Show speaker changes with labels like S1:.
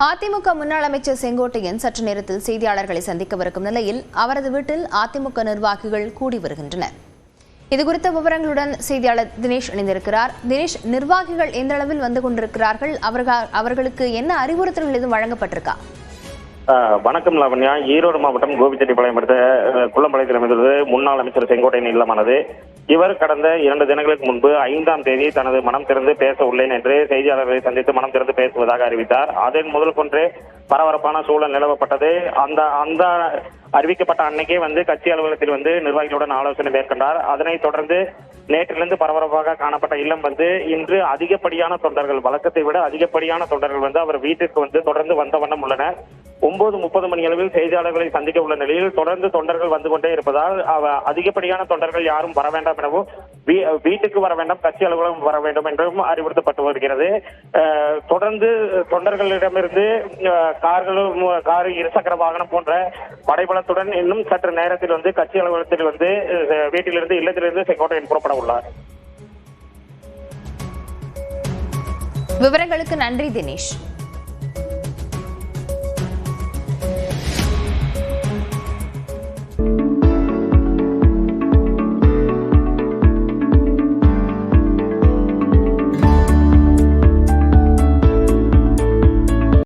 S1: அதிமுக முன்னாள் அமைச்சர் செங்கோட்டையன் சற்று நேரத்தில் செய்தியாளர்களை சந்திக்கவிருக்கும் நிலையில் அவரது வீட்டில் அதிமுக நிர்வாகிகள் கூடி வருகின்றனர். இதுகுறித்த விவரங்களுடன் செய்தியாளர் தினேஷ் இணைந்திருக்கிறார். தினேஷ், நிர்வாகிகள் எந்த அளவில் வந்து கொண்டிருக்கிறார்கள்? அவர்களுக்கு என்ன அறிவுறுத்தல்கள் எதுவும் வழங்கப்பட்டிருக்கா?
S2: வணக்கம் லாவண்யா. ஈரோடு மாவட்டம் கோபிச்செட்டிப்பாளையம் அடுத்த குள்ளம்பாளையத்தில் அமைந்துள்ளது முன்னாள் அமைச்சர் செங்கோட்டையன் இல்லமானது. இவர் கடந்த 2 தினங்களுக்கு முன்பு 5ஆம் தேதி தனது மனம் திறந்து பேச உள்ளேன் என்று செய்தியாளர்களை சந்தித்து மனம் திறந்து பேசுவதாக அறிவித்தார். அதன் முதல் கொன்றே பரபரப்பான சூழல் நிலவப்பட்டது. அந்த அறிவிக்கப்பட்ட அன்னைக்கே கட்சி அலுவலகத்தில் நிர்வாகிகளுடன் ஆலோசனை மேற்கொண்டார். அதனைத் தொடர்ந்து நேற்றிலிருந்து பரபரப்பாக காணப்பட்ட இல்லம் இன்று அதிகப்படியான தொண்டர்கள், வழக்கத்தை விட அதிகப்படியான தொண்டர்கள் அவர் வீட்டிற்கு தொடர்ந்து வந்த வண்ணம் உள்ளனர். 9:30 மணி அளவில் செய்தியாளர்களை சந்திக்க உள்ள நிலையில் தொடர்ந்து தொண்டர்கள் வந்து கொண்டே இருப்பதால் அதிகப்படியான தொண்டர்கள் யாரும் வர வேண்டாம் எனவும், வீட்டுக்கு வர வேண்டாம், கட்சி அலுவலகம் வர வேண்டும் என்றும் அறிவுறுத்தப்பட்டு வருகிறது. தொடர்ந்து தொண்டர்களிடமிருந்து கார், இருசக்கர வாகனம் போன்ற படைபலத்துடன் இன்னும் சற்று நேரத்தில் கட்சி அலுவலகத்தில் வீட்டிலிருந்து இல்லத்திலிருந்து செங்கோட்டையன் புறப்பட உள்ளார்.
S1: விவரங்களுக்கு நன்றி தினேஷ்.